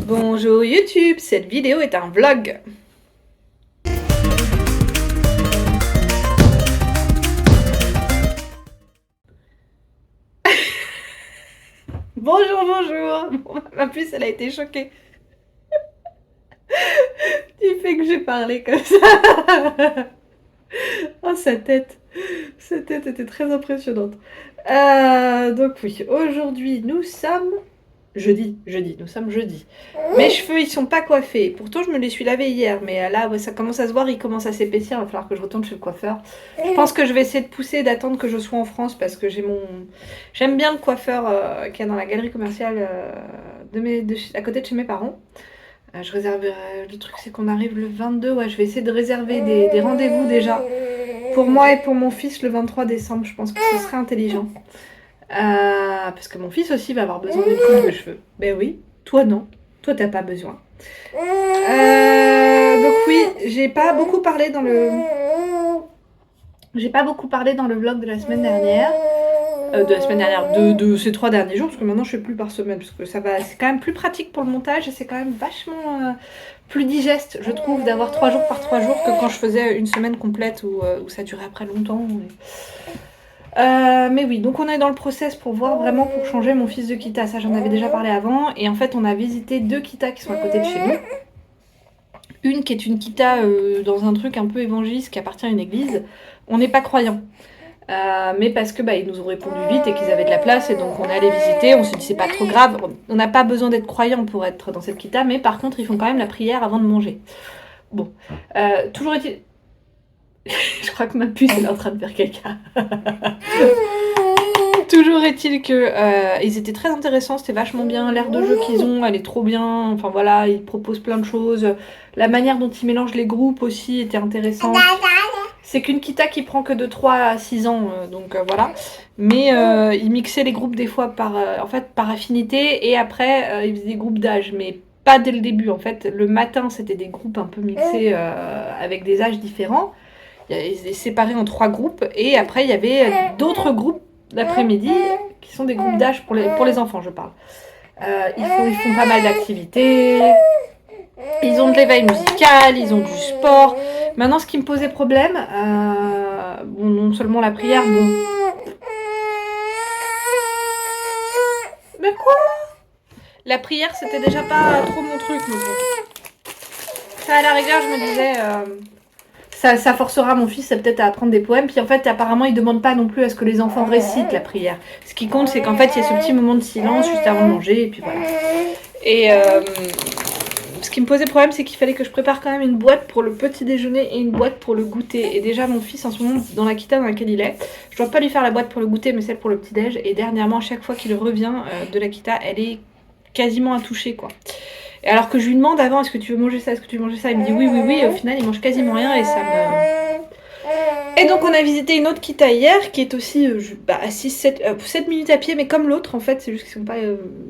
Bonjour YouTube, cette vidéo est un vlog. Bonjour. Bon, ma puce, elle a été choquée. Du fait que j'ai parlé comme ça. Oh, sa tête. Sa tête était très impressionnante. Donc oui, aujourd'hui, nous sommes... Jeudi, nous sommes jeudi. Mes cheveux, ils sont pas coiffés. Pourtant, je me les suis lavés hier, mais là, ouais, ça commence à se voir, ils commencent à s'épaissir. Il va falloir que je retourne chez le coiffeur. Je pense que je vais essayer de pousser, d'attendre que je sois en France parce que j'aime bien le coiffeur qui est dans la galerie commerciale à côté de chez mes parents. Je réserve. Le truc, c'est qu'on arrive le 22. Ouais, je vais essayer de réserver des rendez-vous déjà pour moi et pour mon fils le 23 décembre. Je pense que ce serait intelligent. Parce que mon fils aussi va avoir besoin d'une coupe de cheveux. Ben oui, toi non. Toi, t'as pas besoin. Donc oui, j'ai pas beaucoup parlé dans le vlog de la semaine dernière. De ces 3 derniers jours, parce que maintenant je fais plus par semaine, parce que ça va, c'est quand même plus pratique pour le montage et c'est quand même vachement plus digeste, je trouve, d'avoir 3 jours par 3 jours que quand je faisais une semaine complète où ça durait après longtemps. Mais oui, donc on est dans le process pour voir vraiment pour changer mon fils de Kita. Ça, j'en avais déjà parlé avant. Et en fait, on a visité 2 Kitas qui sont à côté de chez nous. Une qui est une Kita dans un truc un peu évangéliste qui appartient à une église. On n'est pas croyants. Mais parce que ils nous ont répondu vite et qu'ils avaient de la place et donc on est allé visiter, on s'est dit c'est pas trop grave, on n'a pas besoin d'être croyant pour être dans cette Kita, mais par contre ils font quand même la prière avant de manger. Bon, toujours est-il... Je crois que ma puce elle est en train de faire caca. Toujours est-il que ils étaient très intéressants, c'était vachement bien, l'aire de jeu qu'ils ont, elle est trop bien, enfin voilà, ils proposent plein de choses, la manière dont ils mélangent les groupes aussi était intéressante. C'est qu'une Kita qui prend que de 3 à 6 ans, donc voilà. Mais ils mixaient les groupes des fois par affinité et après ils faisaient des groupes d'âge, mais pas dès le début en fait. Le matin c'était des groupes un peu mixés avec des âges différents. Ils étaient séparés en 3 groupes et après il y avait d'autres groupes l'après-midi qui sont des groupes d'âge pour les enfants, je parle. Ils font pas mal d'activités. Ils ont de l'éveil musical, ils ont du sport. Maintenant, ce qui me posait problème, non seulement la prière, bon. Mais quoi? La prière, c'était déjà pas trop mon truc, mais bon. Ça, à la rigueur, je me disais, ça forcera mon fils peut-être à apprendre des poèmes. Puis en fait, apparemment, il demande pas non plus à ce que les enfants récitent la prière. Ce qui compte, c'est qu'en fait, il y a ce petit moment de silence juste avant de manger, et puis voilà. Et ce qui me posait problème, c'est qu'il fallait que je prépare quand même une boîte pour le petit déjeuner et une boîte pour le goûter. Et déjà, mon fils, en ce moment, dans la Kita dans laquelle il est, je dois pas lui faire la boîte pour le goûter, mais celle pour le petit déj. Et dernièrement, à chaque fois qu'il revient de la Kita, elle est quasiment à toucher, quoi. Et alors que je lui demande avant, est-ce que tu veux manger ça, est-ce que tu veux manger ça, il me dit oui, et au final, il mange quasiment rien et ça me... Et donc on a visité une autre Kita hier qui est aussi à 7 minutes à pied, mais comme l'autre en fait, c'est juste qu'ils sont pas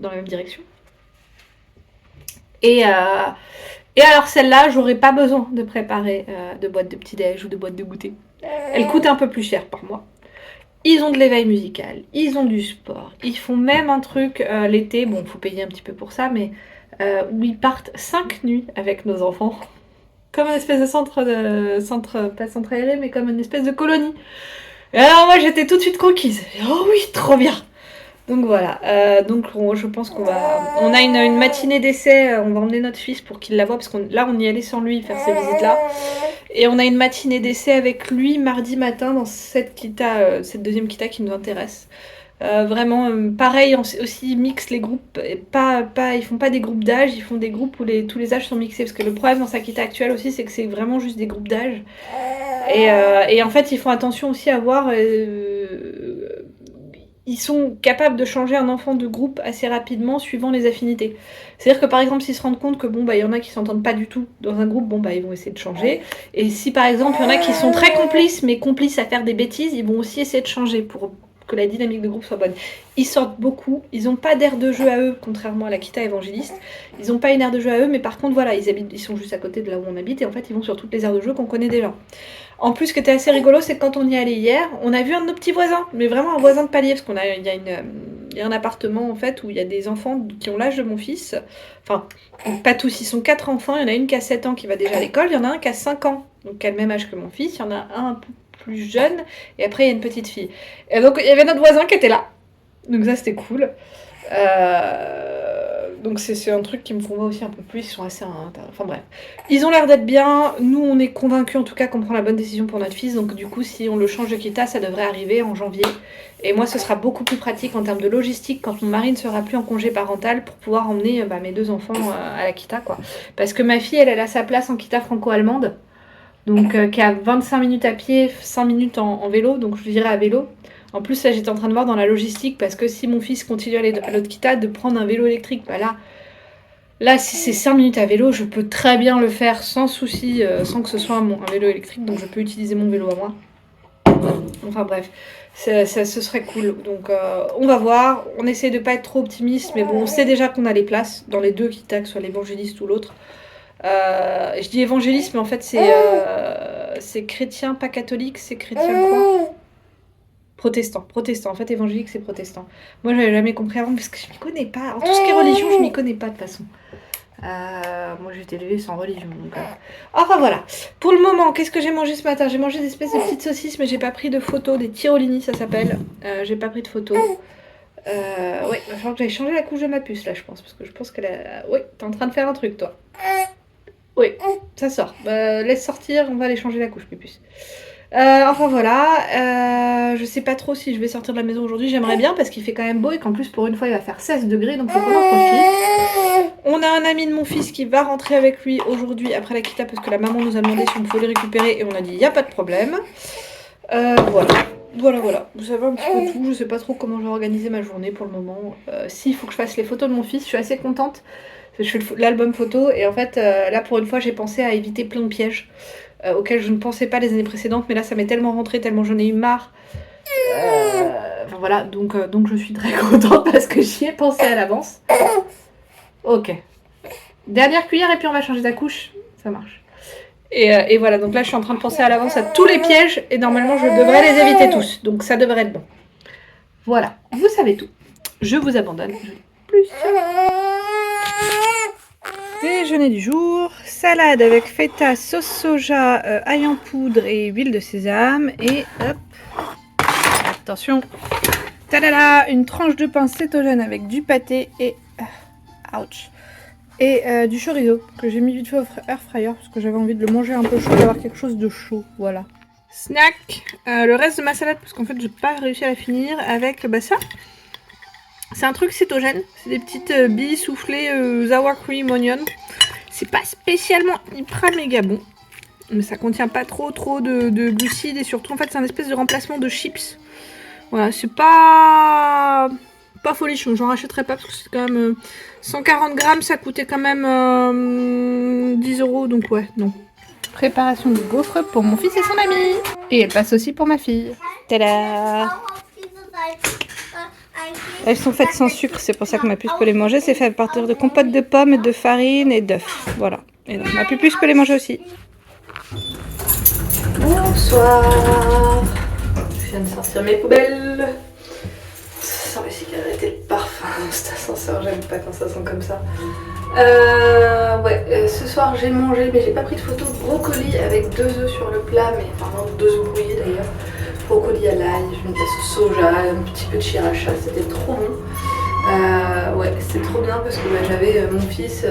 dans la même direction. Et alors celle-là, j'aurais pas besoin de préparer de boîte de petit-déj ou de boîte de goûter. Elle coûte un peu plus cher par mois. Ils ont de l'éveil musical, ils ont du sport, ils font même un truc l'été, bon, faut payer un petit peu pour ça, mais où ils partent 5 nuits avec nos enfants. Comme une espèce de pas centre aéré, mais comme une espèce de colonie. Et alors moi, j'étais tout de suite conquise. Oh oui, trop bien! Donc voilà, je pense qu'on a une matinée d'essai, on va emmener notre fils pour qu'il la voie, parce là on y allait sans lui faire ces visites-là. Et on a une matinée d'essai avec lui mardi matin dans cette Kita, cette deuxième Kita qui nous intéresse. Vraiment, pareil, aussi ils mixent les groupes, et ils font pas des groupes d'âge, ils font des groupes où tous les âges sont mixés, parce que le problème dans sa Kita actuelle aussi, c'est que c'est vraiment juste des groupes d'âge. Et en fait, ils font attention aussi à voir... ils sont capables de changer un enfant de groupe assez rapidement suivant les affinités. C'est-à-dire que par exemple, s'ils se rendent compte que il y en a qui s'entendent pas du tout dans un groupe, ils vont essayer de changer. Et si par exemple, il y en a qui sont très complices, mais complices à faire des bêtises, ils vont aussi essayer de changer pour que la dynamique de groupe soit bonne. Ils sortent beaucoup, ils n'ont pas d'aire de jeu à eux, contrairement à la Kita évangéliste. Ils n'ont pas une aire de jeu à eux, mais par contre, voilà, ils sont juste à côté de là où on habite, et en fait, ils vont sur toutes les aires de jeu qu'on connaît déjà. En plus, ce qui était assez rigolo, c'est que quand on y allait hier, on a vu un de nos petits voisins, mais vraiment un voisin de palier, parce il y a il y a un appartement en fait où il y a des enfants qui ont l'âge de mon fils. Enfin, pas tous, ils sont 4 enfants. Il y en a une qui a 7 ans qui va déjà à l'école. Il y en a un qui a 5 ans, donc qui a le même âge que mon fils. Il y en a un peu plus jeune. Et après, il y a une petite fille. Et donc, il y avait notre voisin qui était là. Donc ça, c'était cool. Donc c'est un truc qui me convainc aussi un peu plus. Ils sont assez... Enfin bref. Ils ont l'air d'être bien. Nous, on est convaincus en tout cas qu'on prend la bonne décision pour notre fils. Donc du coup, si on le change de Kita, ça devrait arriver en janvier. Et moi, ce sera beaucoup plus pratique en termes de logistique quand mon mari ne sera plus en congé parental pour pouvoir emmener mes 2 enfants à la Kita, quoi. Parce que ma fille, elle a sa place en Kita franco-allemande. Donc qui a 25 minutes à pied, 5 minutes en vélo. Donc je dirais à vélo. En plus, là, j'étais en train de voir dans la logistique, parce que si mon fils continue à aller à l'autre Kita, de prendre un vélo électrique, là, si c'est 5 minutes à vélo, je peux très bien le faire sans souci, sans que ce soit un vélo électrique, donc je peux utiliser mon vélo à moi. Enfin bref, ce serait cool. Donc on va voir, on essaie de pas être trop optimiste, mais bon, on sait déjà qu'on a les places dans les 2 Kita, que ce soit l'évangéliste ou l'autre. Je dis évangéliste, mais en fait c'est chrétien, pas catholique, c'est chrétien quoi ? Protestant. En fait, évangélique, c'est protestant. Moi, j'avais jamais compris avant parce que je m'y connais pas. En tout ce qui est religion, je m'y connais pas de toute façon. Moi, j'ai été élevée sans religion. Donc, enfin, voilà. Pour le moment, qu'est-ce que j'ai mangé ce matin? J'ai mangé des espèces de petites saucisses, mais j'ai pas pris de photos. Des tirolini, ça s'appelle. J'ai pas pris de photos. Ouais, il va falloir que j'aille changer la couche de ma puce, là, je pense. Parce que je pense qu'elle a... Oui, t'es en train de faire un truc, toi. Oui, ça sort. Laisse sortir, on va aller changer la couche, mes puces. Enfin voilà, je sais pas trop si je vais sortir de la maison aujourd'hui, j'aimerais bien parce qu'il fait quand même beau et qu'en plus pour une fois il va faire 16 degrés donc faut qu'on en profite. On a un ami de mon fils qui va rentrer avec lui aujourd'hui après la Kita parce que la maman nous a demandé si on pouvait les récupérer et on a dit y a pas de problème. Voilà, vous savez un petit peu tout, je sais pas trop comment je vais organiser ma journée pour le moment. S'il faut que je fasse les photos de mon fils, je suis assez contente. Je fais l'album photo et en fait là pour une fois j'ai pensé à éviter plein de pièges. Auquel je ne pensais pas les années précédentes, mais là ça m'est tellement rentré, tellement j'en ai eu marre. Enfin voilà, donc je suis très contente parce que j'y ai pensé à l'avance. Ok. Dernière cuillère et puis on va changer ta couche. Ça marche. Et voilà, donc là je suis en train de penser à l'avance à tous les pièges et normalement je devrais les éviter tous. Donc ça devrait être bon. Voilà, vous savez tout. Je vous abandonne. Plus. Déjeuner du jour, salade avec feta, sauce soja, ail en poudre et huile de sésame. Et hop, attention, tadala, une tranche de pain cétogène avec du pâté et ouch, et du chorizo que j'ai mis vite fait au air fryer parce que j'avais envie de le manger un peu chaud, d'avoir quelque chose de chaud, voilà. Snack, le reste de ma salade parce qu'en fait j'ai pas réussi à la finir avec ça. C'est un truc cétogène, c'est des petites billes soufflées sour cream onion. C'est pas spécialement hyper méga bon, mais ça contient pas trop de glucides et surtout en fait c'est un espèce de remplacement de chips. Voilà, c'est pas folichon, j'en rachèterai pas parce que c'est quand même 140 grammes, ça coûtait quand même 10 € donc ouais, non. Préparation de gaufres pour mon fils et son ami. Et elle passe aussi pour ma fille. Tada! Elles sont faites sans sucre, c'est pour ça que ma puce peut les manger. C'est fait à partir de compote de pommes, de farine et d'œufs. Voilà. Et donc ma puce peut les manger aussi. Bonsoir. Je viens de sortir mes poubelles. Ça sent les cigarettes et le parfum. Cet ascenseur, j'aime pas quand ça sent comme ça. Ce soir j'ai mangé, mais j'ai pas pris de photo de brocoli avec 2 œufs sur le plat, mais enfin 2 œufs brouillés d'ailleurs. Brocoli à l'ail, je mets de la sauce soja, un petit peu de sriracha, c'était trop bon. Ouais, c'était trop bien parce que j'avais mon fils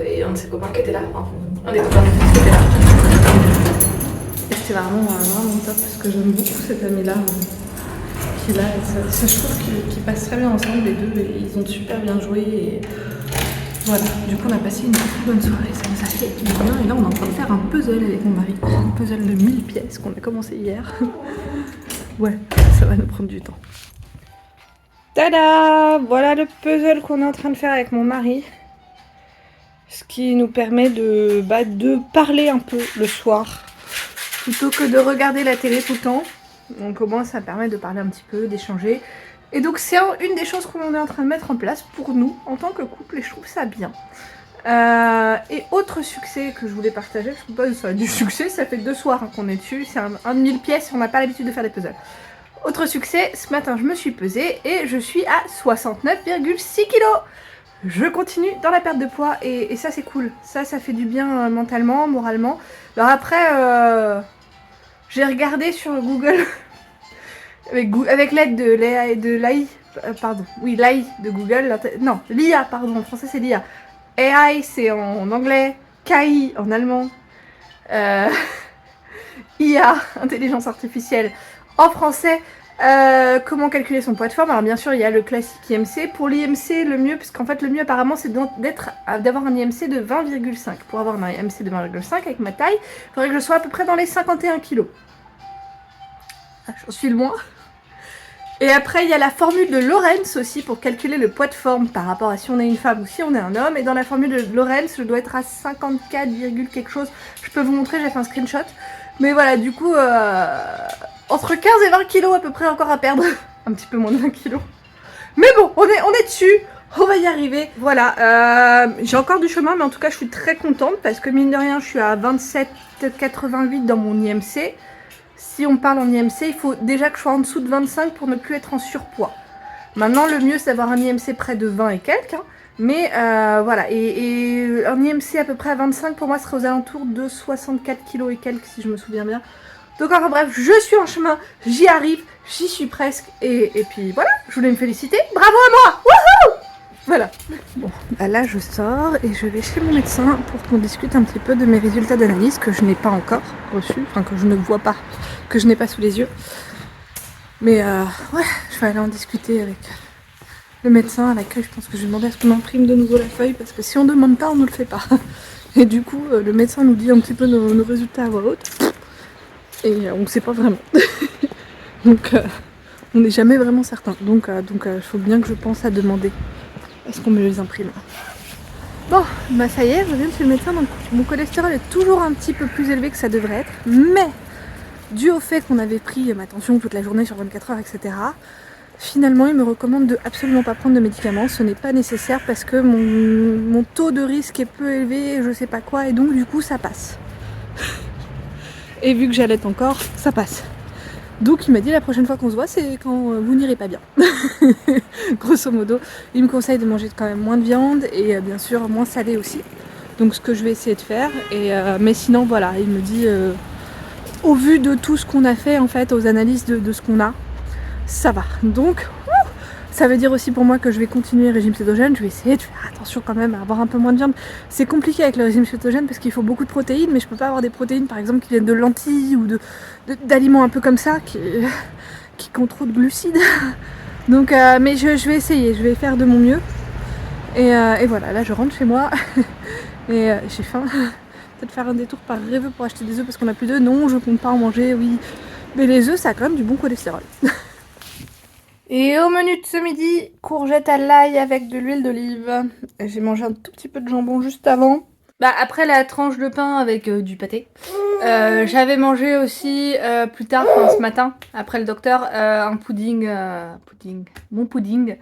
et un de ses copains qui était là. Enfin, un des copains de mon fils qui était là. Et c'était vraiment top parce que j'aime beaucoup cet ami-là. Puis là, ça, je trouve qu'ils passent très bien ensemble les deux et ils ont super bien joué. Et voilà, du coup on a passé une très bonne soirée, ça nous a fait du bien. Et là on est en train de faire un puzzle avec mon mari. Un puzzle de 1000 pièces qu'on a commencé hier. Ouais, ça va nous prendre du temps. Tada! Voilà le puzzle qu'on est en train de faire avec mon mari. Ce qui nous permet de parler un peu le soir. Plutôt que de regarder la télé tout le temps. Donc au moins ça permet de parler un petit peu, d'échanger. Et donc c'est une des choses qu'on est en train de mettre en place pour nous en tant que couple et je trouve ça bien. Et autre succès que je voulais partager, parce que ça a du succès, ça fait 2 soirs qu'on est dessus, c'est un de 1000 pièces, on n'a pas l'habitude de faire des puzzles. Autre succès, ce matin je me suis pesée et je suis à 69,6 kg. Je continue dans la perte de poids et ça c'est cool. Ça fait du bien mentalement, moralement. Alors après, j'ai regardé sur Google avec l'aide de l'AI, pardon, oui l'AI de Google, non l'IA pardon, en français c'est l'IA. AI c'est en anglais, KI en allemand, IA, intelligence artificielle en français. Comment calculer son poids de forme? Alors bien sûr il y a le classique IMC. Pour l'IMC le mieux, parce qu'en fait le mieux apparemment c'est d'avoir un IMC de 20,5. Pour avoir un IMC de 20,5 avec ma taille, il faudrait que je sois à peu près dans les 51 kg. J'en suis loin. Et après il y a la formule de Lorenz aussi pour calculer le poids de forme par rapport à si on est une femme ou si on est un homme. Et dans la formule de Lorenz je dois être à 54, quelque chose. Je peux vous montrer, j'ai fait un screenshot. Mais voilà, du coup, entre 15 et 20 kilos à peu près encore à perdre. Un petit peu moins de 20 kilos. Mais bon, on est dessus. On va y arriver. Voilà, j'ai encore du chemin, mais en tout cas, je suis très contente parce que mine de rien, je suis à 27,88 dans mon IMC. Si on parle en IMC, il faut déjà que je sois en dessous de 25 pour ne plus être en surpoids. Maintenant, le mieux, c'est d'avoir un IMC près de 20 et quelques. Hein. Mais voilà, et un IMC à peu près à 25 pour moi serait aux alentours de 64 kg et quelques si je me souviens bien. Donc enfin bref, je suis en chemin, j'y arrive, j'y suis presque. Et puis voilà, je voulais me féliciter, bravo à moi. Wouhou! Voilà. Bon, bah là je sors et je vais chez mon médecin pour qu'on discute un petit peu de mes résultats d'analyse que je n'ai pas encore reçus, enfin que je ne vois pas, que je n'ai pas sous les yeux. Mais ouais, je vais aller en discuter avec le médecin à l'accueil. Je pense que je vais demander à ce qu'on imprime de nouveau la feuille parce que si on demande pas, on ne le fait pas. Et du coup, le médecin nous dit un petit peu nos résultats à voix haute et on ne sait pas vraiment. Donc, on n'est jamais vraiment certain. Donc, il faut bien que je pense à demander à ce qu'on me les imprime. Bon, bah ça y est, je viens de chez le médecin. Donc, mon cholestérol est toujours un petit peu plus élevé que ça devrait être, mais dû au fait qu'on avait pris ma tension toute la journée sur 24 heures, etc. Finalement, il me recommande de absolument pas prendre de médicaments. Ce n'est pas nécessaire parce que mon taux de risque est peu élevé, je sais pas quoi, et donc du coup ça passe. Et vu que j'allaite encore, ça passe. Donc il m'a dit la prochaine fois qu'on se voit, c'est quand vous n'irez pas bien. Grosso modo, il me conseille de manger quand même moins de viande et bien sûr moins salé aussi. Donc ce que je vais essayer de faire. Mais sinon voilà, il me dit au vu de tout ce qu'on a fait en fait, aux analyses de ce qu'on a, ça va. Donc, ça veut dire aussi pour moi que je vais continuer le régime cétogène. Je vais essayer de faire attention quand même à avoir un peu moins de viande. C'est compliqué avec le régime cétogène parce qu'il faut beaucoup de protéines, mais je peux pas avoir des protéines par exemple qui viennent de lentilles ou d'aliments un peu comme ça qui ont trop de glucides. Donc, mais je vais essayer, je vais faire de mon mieux. Et voilà, là je rentre chez moi et j'ai faim. Peut-être faire un détour par Réveux pour acheter des œufs parce qu'on a plus d'œufs. Non, je compte pas en manger, oui. Mais les œufs, ça a quand même du bon cholestérol. Et au menu de ce midi, courgettes à l'ail avec de l'huile d'olive. J'ai mangé un tout petit peu de jambon juste avant. Bah après la tranche de pain avec du pâté. J'avais mangé aussi plus tard, ce matin, après le docteur, un pudding, mon pudding.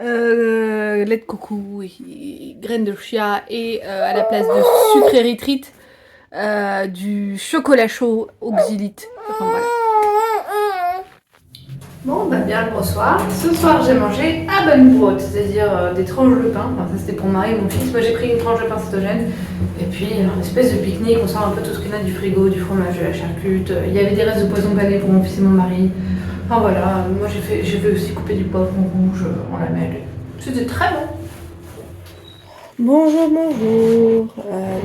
Lait de coco, et graines de chia et à la place de sucre érythrite, du chocolat chaud oxylite. Enfin voilà. Bon, bah bien le bonsoir. Ce soir, j'ai mangé à bonne brotte, c'est-à-dire des tranches de pain. Enfin, ça c'était pour Marie et mon fils. Moi, j'ai pris une tranche de pain cétogène. Et puis, une espèce de pique-nique. On sort un peu tout ce qu'il y a du frigo, du fromage, de la charcute. Il y avait des restes de poisson pané pour mon fils et mon mari. Enfin voilà, moi j'ai fait aussi couper du poivron rouge en lamelles. C'était très bon. Bonjour, bonjour.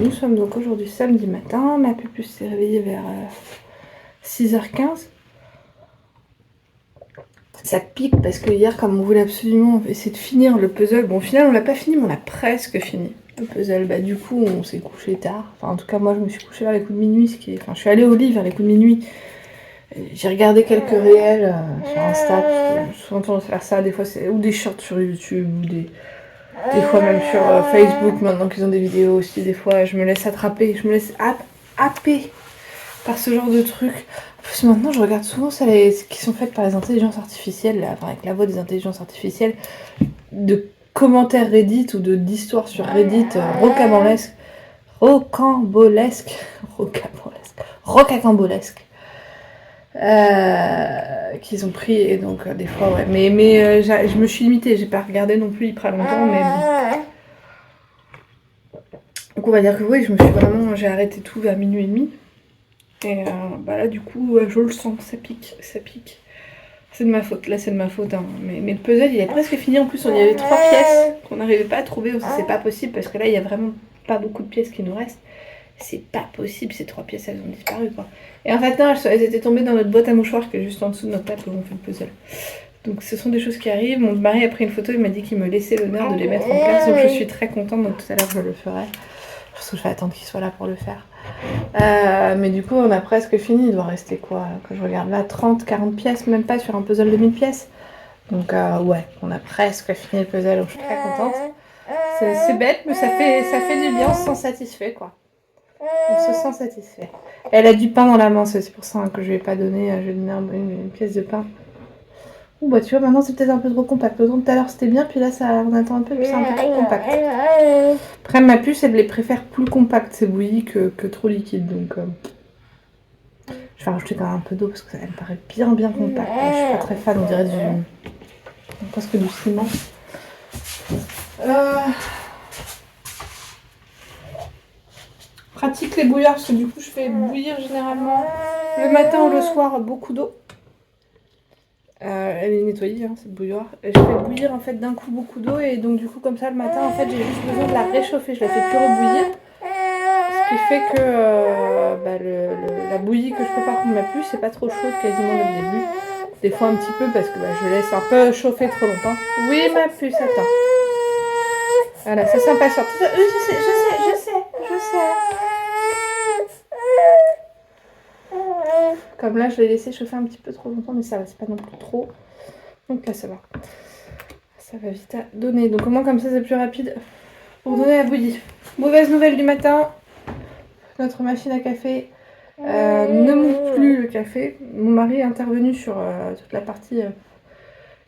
Nous sommes donc aujourd'hui samedi matin. Ma pupus s'est réveillée vers 6h15. Ça pique parce que hier, comme on voulait absolument essayer de finir le puzzle, bon au final on l'a pas fini mais on l'a presque fini le puzzle, bah du coup on s'est couché tard, enfin en tout cas moi je me suis couchée vers les coups de minuit, enfin je suis allée au lit vers les coups de minuit, j'ai regardé quelques réels sur Insta, parce que j'ai souvent tendance à faire ça, des fois c'est ou des shorts sur YouTube, ou des fois même sur Facebook maintenant qu'ils ont des vidéos aussi, des fois je me laisse attraper, je me laisse happer par ce genre de trucs. En plus maintenant je regarde souvent ça, qui sont faites par les intelligences artificielles, là, avec la voix des intelligences artificielles, de commentaires Reddit ou d'histoires sur Reddit rocambolesques, qu'ils ont pris. Et donc, des fois, ouais. Mais je me suis limitée. J'ai pas regardé non plus hyper longtemps. Mais bon. Donc, on va dire que oui, j'ai arrêté tout vers minuit et demi. Et bah là, du coup, je le sens. Ça pique. Ça pique. C'est de ma faute, là c'est de ma faute. Hein. Mais le puzzle il est presque fini. En plus, il y avait 3 pièces qu'on n'arrivait pas à trouver. C'est pas possible parce que là il y a vraiment pas beaucoup de pièces qui nous restent. C'est pas possible, ces 3 pièces elles ont disparu quoi. Et en fait, non, elles étaient tombées dans notre boîte à mouchoirs qui est juste en dessous de notre table où on fait le puzzle. Donc ce sont des choses qui arrivent. Mon mari a pris une photo, il m'a dit qu'il me laissait l'honneur de les mettre en place. Donc je suis très contente. Donc tout à l'heure je le ferai. Parce que je vais attendre qu'il soit là pour le faire. Mais du coup, on a presque fini. Il doit rester quoi quand je regarde là 30, 40 pièces, même pas sur un puzzle de 1000 pièces. Donc, ouais, on a presque fini le puzzle. Donc, je suis très contente. C'est bête, mais ça fait du bien. On se sent satisfait, quoi. On se sent satisfait. Elle a du pain dans la main, c'est pour ça que je lui ai pas donné. Je lui ai donné une pièce de pain. Ouh, bah tu vois, maintenant c'est peut-être un peu trop compact. Autant tout à l'heure c'était bien, puis là on attend un peu, puis c'est un peu trop compact. Après, ma puce, elle les préfère plus compactes, ces bouillies, que trop liquides. Donc, je vais rajouter quand même un peu d'eau parce que ça me paraît bien compact. Je suis pas très fan, on dirait presque du ciment. Pratique les bouillards parce que du coup, je fais bouillir généralement le matin ou le soir beaucoup d'eau. Elle est nettoyée, hein, cette bouilloire. Et je fais bouillir en fait d'un coup beaucoup d'eau et donc du coup comme ça le matin en fait j'ai juste besoin de la réchauffer. Je la fais plus rebouillir. Ce qui fait que la bouillie que je prépare pour ma puce c'est pas trop chaude quasiment dès le début. Des fois un petit peu parce que je laisse un peu chauffer trop longtemps. Oui ma puce, attends. Voilà, ça s'impatiente. Je sais. Comme là, je l'ai laissé chauffer un petit peu trop longtemps, mais ça va, c'est pas non plus trop. Donc là, ça va. Ça va vite à donner. Donc au moins comme ça, c'est plus rapide pour donner la bouillie. Mauvaise nouvelle du matin. Notre machine à café ne moule plus le café. Mon mari est intervenu sur toute la partie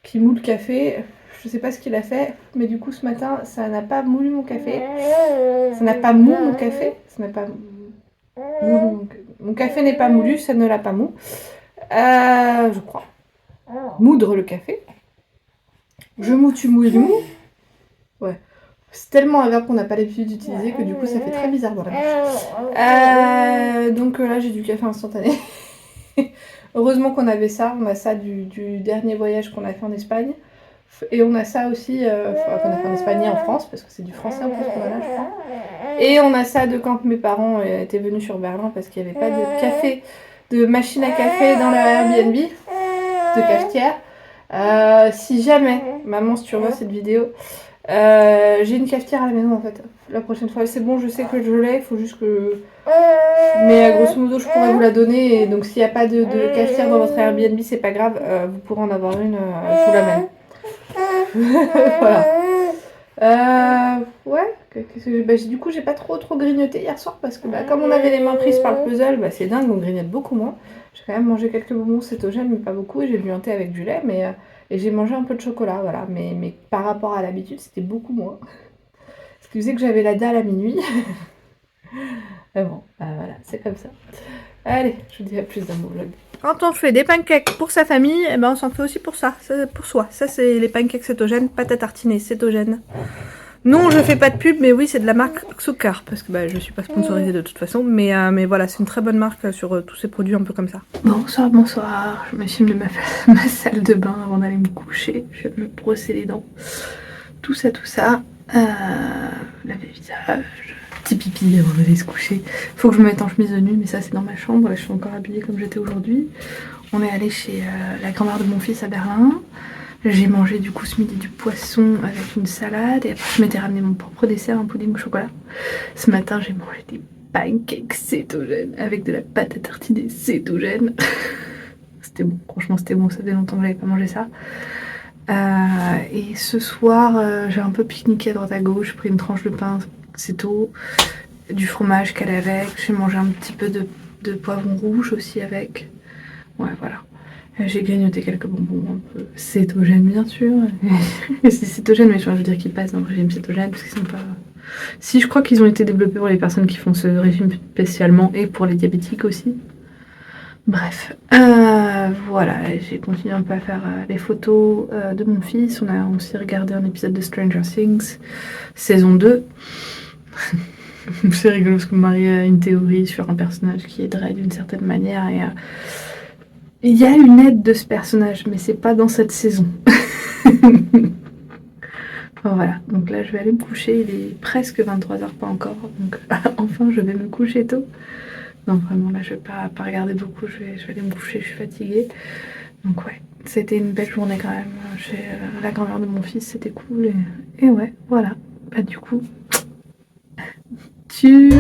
qui moule le café. Je sais pas ce qu'il a fait, mais du coup ce matin, ça n'a pas moulu mon café. Ça n'a pas moulu mon café. Ça n'a pas moulu mon café n'est pas moulu, ça ne l'a pas mou. Je crois. Moudre le café. Je mou, tu mouilles, mou. Ouais. C'est tellement un verbe qu'on n'a pas l'habitude d'utiliser que du coup ça fait très bizarre dans la bouche. Donc là j'ai du café instantané. Heureusement qu'on avait ça. On a ça du dernier voyage qu'on a fait en Espagne. Et on a ça aussi qu'on a fait en Espagne et en France, parce que c'est du français en plus qu'on a là, je crois. Et on a ça de quand mes parents étaient venus sur Berlin, parce qu'il n'y avait pas de café, de machine à café dans leur Airbnb, de cafetière. Si jamais, maman, si tu revois cette vidéo, j'ai une cafetière à la maison en fait. La prochaine fois, c'est bon, je sais que je l'ai, il faut juste que. Mais grosso modo, je pourrais vous la donner. Et donc, s'il n'y a pas de cafetière dans votre Airbnb, c'est pas grave, vous pourrez en avoir une, je vous l'amène. Voilà. Ouais. Du coup, j'ai pas trop grignoté hier soir parce que comme on avait les mains prises par le puzzle, c'est dingue, on grignote beaucoup moins. J'ai quand même mangé quelques bonbons cétogènes, mais pas beaucoup. Et j'ai bu un thé avec du lait, et j'ai mangé un peu de chocolat, voilà. Mais par rapport à l'habitude, c'était beaucoup moins. Ce qui faisait que j'avais la dalle à minuit. Mais bon, voilà, c'est comme ça. Allez, je vous dis à plus dans mon vlog. Quand on fait des pancakes pour sa famille, on s'en fait aussi pour ça, pour soi. Ça, c'est les pancakes cétogènes, pâte à tartiner cétogène. Non, je fais pas de pub, mais oui, c'est de la marque Zucker, parce que je suis pas sponsorisée de toute façon. Mais voilà, c'est une très bonne marque sur tous ces produits un peu comme ça. Bonsoir. Je me filme de ma salle de bain avant d'aller me coucher. Je vais me brosser les dents. Tout ça. Laver le visage. Petit pipi avant d'aller se coucher. Faut que je me mette en chemise de nuit, mais ça c'est dans ma chambre. Je suis encore habillée comme j'étais aujourd'hui. On est allé chez la grand-mère de mon fils à Berlin. J'ai mangé du coup ce midi du poisson avec une salade. Et après je m'étais ramené mon propre dessert, un pudding au chocolat. Ce matin j'ai mangé des pancakes cétogènes avec de la pâte à tartiner cétogène. C'était bon, franchement c'était bon. Ça faisait longtemps que j'avais pas mangé ça. Et ce soir j'ai un peu pique-niqué à droite à gauche. J'ai pris une tranche de pain céto, du fromage qu'elle avait avec. J'ai mangé un petit peu de poivron rouge aussi avec. Ouais, voilà. J'ai grignoté quelques bonbons un peu cétogènes, bien sûr. C'est cétogène, mais je veux dire qu'ils passent dans le régime cétogène, parce qu'ils sont pas. Si, je crois qu'ils ont été développés pour les personnes qui font ce régime spécialement et pour les diabétiques aussi. Bref, voilà, j'ai continué un peu à faire les photos de mon fils. On a aussi regardé un épisode de Stranger Things, saison 2. C'est rigolo parce que mon mari a une théorie sur un personnage qui aiderait d'une certaine manière. Et il y a une aide de ce personnage, mais c'est pas dans cette saison. Enfin, voilà, donc là je vais aller me coucher, il est presque 23h, pas encore, donc enfin je vais me coucher tôt. Non vraiment là je vais pas regarder beaucoup, je vais aller me coucher, je suis fatiguée. Donc ouais, c'était une belle journée quand même, chez la grand-mère de mon fils, c'était cool et ouais, voilà. Bah du coup, tu